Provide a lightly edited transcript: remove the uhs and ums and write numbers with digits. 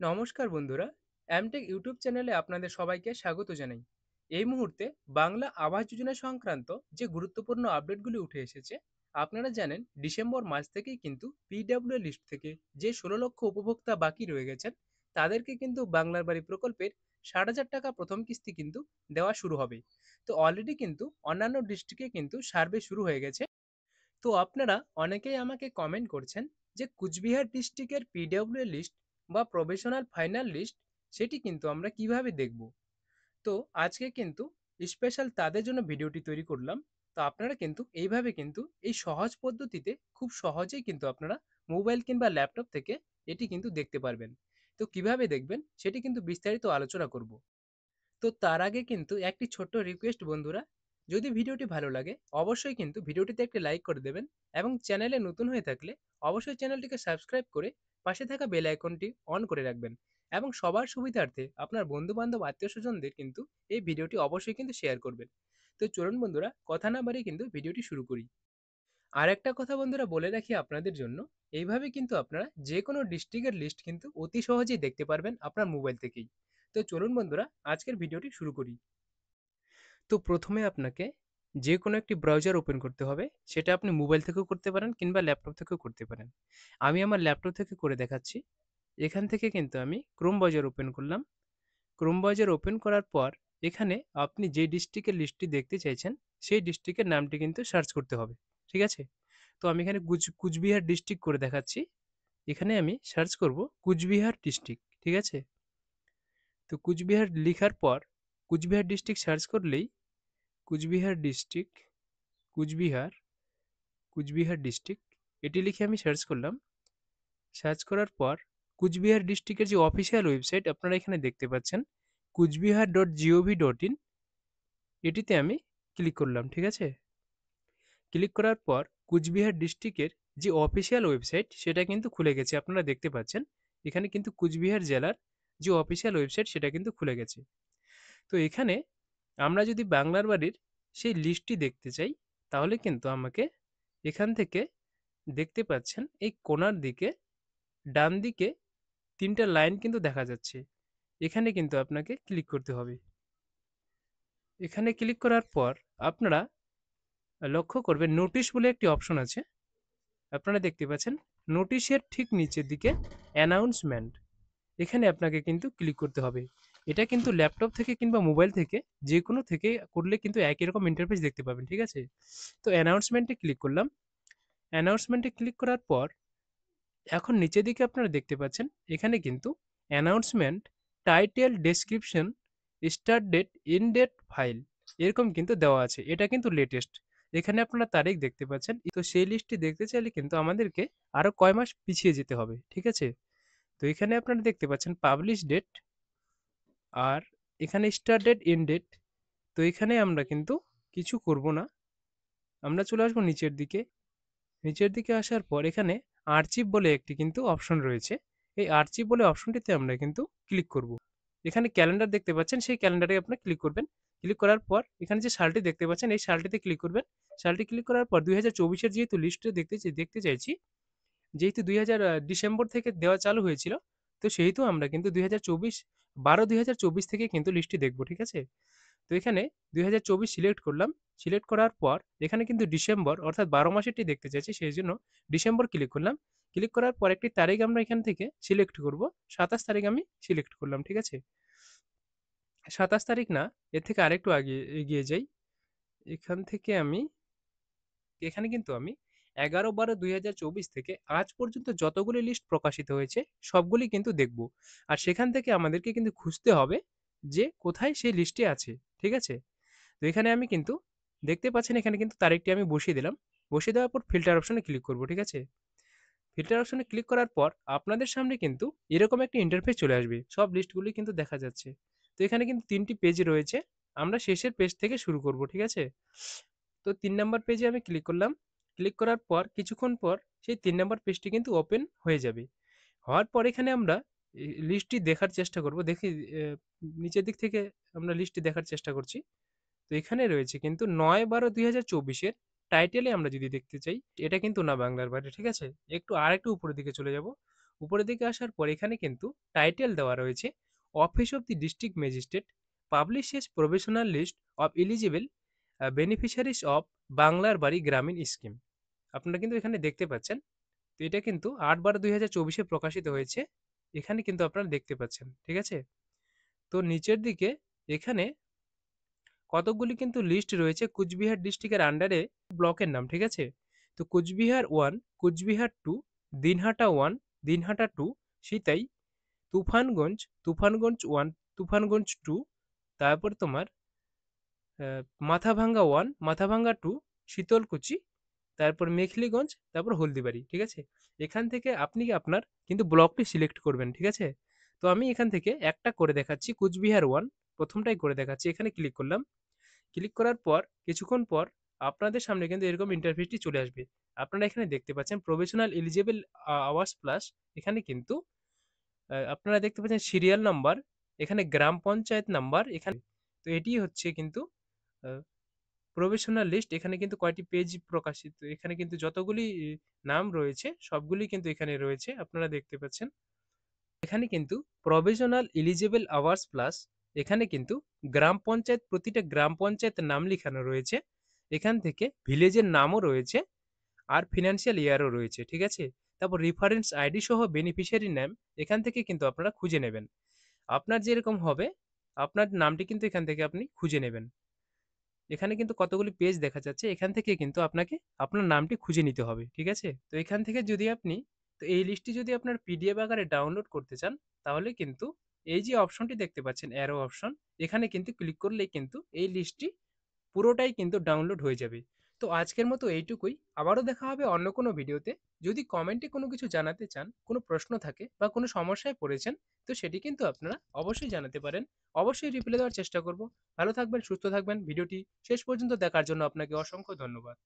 নমস্কার বন্ধুরা, Amtech YouTube চ্যানেলে আপনাদের সবাইকে স্বাগত জানাই। এই মুহূর্তে বাংলা আবাস যোজনা সংক্রান্ত যে গুরুত্বপূর্ণ আপডেটগুলি উঠে এসেছে। আপনারা জানেন ডিসেম্বর মাস থেকেই কিন্তু পিডব্লিউ লিস্ট থেকে যে ১৬ লক্ষ উপভোক্তা বাকি রয়ে গেছেন, তাদেরকে কিন্তু বাংলার বাড়ি প্রকল্পের ৬০,০০০ টাকা প্রথম কিস্তি কিন্তু দেওয়া শুরু হবে। তো অলরেডি কিন্তু অন্যান্য ডিস্ট্রিক্টে কিন্তু সার্ভে শুরু হয়ে গেছে। তো আপনারা অনেকেই আমাকে কমেন্ট করছেন যে কুচবিহার ডিস্ট্রিক্টের পিডব্লিউ লিস্ট বা প্রভিশনাল ফাইনাল লিস্ট সেটি কিন্তু আমরা কিভাবে দেখব। তো আজকে কিন্তু স্পেশাল তাদের জন্য ভিডিওটি তৈরি করলাম। তো আপনারা কিন্তু এইভাবে কিন্তু এই সহজ পদ্ধতিতে খুব সহজেই কিন্তু আপনারা মোবাইল কিংবা ল্যাপটপ থেকে এটি কিন্তু দেখতে পারবেন। তো কিভাবে দেখবেন সেটি কিন্তু বিস্তারিত আলোচনা করব। তো তার আগে কিন্তু একটি ছোট্ট রিকোয়েস্ট বন্ধুরা, যদি ভিডিওটি ভালো লাগে অবশ্যই কিন্তু ভিডিওটিতে একটি লাইক করে দেবেন এবং চ্যানেলে নতুন হয়ে থাকলে অবশ্যই চ্যানেলটিকে সাবস্ক্রাইব করে পাশে থাকা বেল আইকনটি অন করে রাখবেন এবং সবার সুবিধার্থে আপনার বন্ধু বান্ধব আত্মীয় স্বজনদের কিন্তু এই ভিডিওটি অবশ্যই কিন্তু শেয়ার করবেন। তো চলুন বন্ধুরা, কথা না বাড়িয়ে কিন্তু ভিডিওটি শুরু করি। আর একটা কথা বন্ধুরা বলে রাখি আপনাদের জন্য, এইভাবে কিন্তু আপনারা যে কোনো ডিস্ট্রিক্টের লিস্ট কিন্তু অতি সহজেই দেখতে পারবেন আপনার মোবাইল থেকেই। তো চলুন বন্ধুরা, আজকের ভিডিওটি শুরু করি। তো প্রথমে আপনাকে যে কোনো একটি ব্রাউজার ওপেন করতে হবে। সেটা আপনি মোবাইল থেকেও করতে পারেন কিংবা ল্যাপটপ থেকেও করতে পারেন। আমি আমার ল্যাপটপ থেকে করে দেখাচ্ছি। এখান থেকে কিন্তু আমি ক্রোম ব্রাউজার ওপেন করলাম। ক্রোম ব্রাউজার ওপেন করার পর এখানে আপনি যে ডিস্ট্রিক্টের লিস্টটি দেখতে চাইছেন সেই ডিস্ট্রিক্টের নামটি কিন্তু সার্চ করতে হবে। ঠিক আছে? তো আমি এখানে কুচবিহার ডিস্ট্রিক্ট করে দেখাচ্ছি। এখানে আমি সার্চ করব কুচবিহার ডিস্ট্রিক্ট। ঠিক আছে? তো কুচবিহার লিখার পর কুচবিহার ডিস্ট্রিক্ট সার্চ করলেই কুচবিহার ডিস্ট্রিক্ট, কুচবিহার, কুচবিহার ডিস্ট্রিক্ট এটি লিখে আমি সার্চ করলাম। সার্চ করার পর কুচবিহার ডিস্ট্রিক্টের যে অফিসিয়াল ওয়েবসাইট আপনারা এখানে দেখতে পাচ্ছেন, kuchbihar.gov.in, এটিতে আমি ক্লিক করলাম। ঠিক আছে? ক্লিক করার পর কুচবিহার ডিস্ট্রিক্টের যে অফিসিয়াল ওয়েবসাইট সেটা কিন্তু খুলে গেছে, আপনারা দেখতে পাচ্ছেন। এখানে কিন্তু কুচবিহার জেলার যে অফিসিয়াল ওয়েবসাইট সেটা কিন্তু খুলে গেছে। তো এখানে আমরা যদি বাংলার বাড়ির সেই লিস্টটি দেখতে চাই, তাহলে কিন্তু আমাকে এখান থেকে দেখতে পাচ্ছেন এই কোণার দিকে ডান দিকে ৩টা লাইন কিন্তু দেখা যাচ্ছে। এখানে কিন্তু আপনাকে ক্লিক করতে হবে। এখানে ক্লিক করার পর আপনারা লক্ষ্য করবেন নোটিশ বলে একটি অপশন আছে। আপনারা দেখতে পাচ্ছেন নোটিশের ঠিক নিচের দিকে অ্যানাউন্সমেন্ট, এখানে আপনাকে কিন্তু ক্লিক করতে হবে। এটা কিন্তু ল্যাপটপ থেকে কিংবা মোবাইল থেকে যে কোনো থেকে করলে কিন্তু একই রকম ইন্টারফেস দেখতে পাবেন। ঠিক আছে? তো অ্যানাউন্সমেন্টে ক্লিক করলাম। অ্যানাউন্সমেন্টে ক্লিক করার পর এখন নিচের দিকে আপনারা দেখতে পাচ্ছেন এখানে কিন্তু announcement, title, description, start date, end date, file এরকম কিন্তু দেওয়া আছে। এটা কিন্তু লেটেস্ট। এখানে আপনারা তারিখ দেখতে পাচ্ছেন। তো সেই লিস্টটি দেখতে চাইলে কিন্তু আমাদেরকে আরো কয় মাস পিছিয়ে যেতে হবে। ঠিক আছে? তো এখানে আপনারা দেখতে পাচ্ছেন পাবলিশ ডেট আর এখানে স্টার্ট ডেট, এন্ড ডেট। তো এখানে আমরা কিন্তু কিছু করব না। আমরা চলে আসবো নিচের দিকে। নিচের দিকে আসার পর এখানে আর্চিভ বলে একটি কিন্তু অপশন রয়েছে। এই আর্চিভ বলে অপশনটিতে আমরা কিন্তু ক্লিক করব। এখানে ক্যালেন্ডার দেখতে পাচ্ছেন, সেই ক্যালেন্ডারে আপনি ক্লিক করবেন। ক্লিক করার পর এখানে যে সালটি দেখতে পাচ্ছেন এই সালটিতে ক্লিক করবেন। সালটি ক্লিক করার পর ২০২৪-এর যেহেতু লিস্টে দেখতে চাইছি, যেহেতু ২০০০ ডিসেম্বর থেকে দেওয়া চালু হয়েছিল, তো সেহেতু আমরা কিন্তু ২০২৪ ১২/২০২৪ থেকে কিন্তু লিস্টটি দেখব। ঠিক আছে? তো এখানে ২০২৪ সিলেক্ট করলাম। সিলেক্ট করার পর এখানে কিন্তু ডিসেম্বর অর্থাৎ ১২ মাসেরটি দেখতে চাইছি, সেই জন্য ডিসেম্বর ক্লিক করলাম। ক্লিক করার পর একটি তারিখ আমরা এখান থেকে সিলেক্ট করব। ২৭ তারিখ আমি সিলেক্ট করলাম। ঠিক আছে? ২৭ তারিখ না, এর থেকে আরেকটু আগে এগিয়ে যাই। এখান থেকে আমি এখানে কিন্তু আমি ১১/১২/২০২৪ থেকে আজ পর্যন্ত যতগুলি লিস্ট প্রকাশিত হয়েছে সবগুলি কিন্তু দেখব। আর সেখান থেকে আমাদেরকে কিন্তু খুঁজতে হবে যে কোথায় সেই লিস্টটি আছে। ঠিক আছে? তো এখানে আমি কিন্তু দেখতে পাচ্ছেন এখানে কিন্তু তারিখটি আমি বসিয়ে দিলাম। বসিয়ে দেওয়ার পর ফিল্টার অপশনে ক্লিক করব। ঠিক আছে? ফিল্টার অপশনে ক্লিক করার পর আপনাদের সামনে কিন্তু এরকম একটা ইন্টারফেস চলে আসবে। সব লিস্টগুলি কিন্তু দেখা যাচ্ছে। তো এখানে কিন্তু ৩টি পেজ রয়েছে। আমরা শেষের পেজ থেকে শুরু করব। ঠিক আছে? তো ৩ নাম্বার পেজে আমি ক্লিক করলাম। ক্লিক করার পর কিছুক্ষণ পর সেই ৩ নাম্বার পেজটি কিন্তু ওপেন হয়ে যাবে। হওয়ার পর এখানে আমরা লিস্টটি দেখার চেষ্টা করব। দেখি নিচের দিক থেকে আমরা লিস্টটি দেখার চেষ্টা করছি। তো এখানে রয়েছে কিন্তু ৯/১২/২০২৪ এর টাইটেলে আমরা যদি দেখতে চাই, এটা কিন্তু না বাংলার বাড়ি। ঠিক আছে? আরেকটু উপরের দিকে চলে যাব। উপরের দিকে আসার পর এখানে কিন্তু টাইটেল দেওয়া রয়েছে office of the district magistrate publishes provisional list of eligible beneficiaries of বাংলার বাড়ি গ্রামীণ স্কিম। আপনারা কিন্তু এখানে দেখতে পাচ্ছেন। তো এটা কিন্তু ৮/১২/২০২৪ প্রকাশিত হয়েছে। এখানে কিন্তু আপনারা দেখতে পাচ্ছেন। ঠিক আছে? তো নিচের দিকে এখানে কতকগুলি কিন্তু লিস্ট রয়েছে কুচবিহার ডিস্ট্রিক্টের আন্ডারে ব্লকের নাম। ঠিক আছে? তো কুচবিহার 1, কুচবিহার 2, দিনহাটা 1, দিনহাটা 2, সিতাই, তুফানগঞ্জ, তুফানগঞ্জ 1, তুফানগঞ্জ 2, তারপর তোমার মাথাভাঙ্গা 1, মাথাভাঙ্গা 2, শীতলকুচি, তারপর মেখলিগঞ্জ, তারপর হলদিবাড়ি। ঠিক আছে? এখান থেকে আপনি আপনার কিন্তু ব্লকটি সিলেক্ট করবেন। ঠিক আছে? তো আমি এখান থেকে একটা করে দেখাচ্ছি কুচবিহার 1, প্রথমটাই করে দেখাচ্ছি। এখানে ক্লিক করলাম। ক্লিক করার পর কিছুক্ষণ পর আপনাদের সামনে কিন্তু এরকম ইন্টারফেসটি চলে আসবে। আপনারা এখানে দেখতে পাচ্ছেন প্রভিশনাল এলিজিবল আওয়ার্স প্লাস। এখানে কিন্তু আপনারা দেখতে পাচ্ছেন সিরিয়াল নাম্বার, এখানে গ্রাম পঞ্চায়েত নাম্বার, এখানে তো এটি হচ্ছে কিন্তু প্রভিশনাল লিস্ট। এখানে কিন্তু কয়টি পেজ প্রকাশিত, এখানে কিন্তু যতগুলি নাম রয়েছে সবগুলি কিন্তু এখানে রয়েছে, আপনারা দেখতে পাচ্ছেন। এখানে কিন্তু প্রভিশনাল এলিজিবল আওয়ার্স প্লাস, এখানে কিন্তু গ্রাম পঞ্চায়েত, প্রতিটা গ্রাম পঞ্চায়েতের নাম লেখানো রয়েছে। এখান থেকে ভিলেজের নামও রয়েছে আর ফিনান্সিয়াল ইয়ারও রয়েছে। ঠিক আছে? তারপর রেফারেন্স আইডি সহ বেনিফিশিয়ারি নেম এখান থেকে কিন্তু আপনারা খুঁজে নেবেন। আপনার যেরকম হবে আপনার নামটি কিন্তু এখান থেকে আপনি খুঁজে নেবেন। এখানে কিন্তু কতগুলি পেজ দেখা যাচ্ছে, এখান থেকে কিন্তু আপনাকে আপনার নামটি খুঁজে নিতে হবে। ঠিক আছে? তো এখান থেকে যদি আপনি, তো এই লিস্টটি যদি আপনার পিডিএফ আকারে ডাউনলোড করতে চান তাহলে কিন্তু এই যে অপশনটি দেখতে পাচ্ছেন অ্যারো অপশন, এখানে কিন্তু ক্লিক করলেই কিন্তু এই লিস্টটি পুরোটাই কিন্তু ডাউনলোড হয়ে যাবে। তো আজকের মতো এইটুকুই। আবারও দেখা হবে অন্য কোনো ভিডিওতে। যদি কমেন্টে কোনো কিছু জানাতে চান, কোনো প্রশ্ন থাকে বা কোনো সমস্যায় পড়েছেন, তো সেটি কিন্তু আপনারা অবশ্যই জানাতে পারেন। অবশ্যই রিপ্লাই দেওয়ার চেষ্টা করব। ভালো থাকবেন, সুস্থ থাকবেন। ভিডিওটি শেষ পর্যন্ত দেখার জন্য আপনাকে অসংখ্য ধন্যবাদ।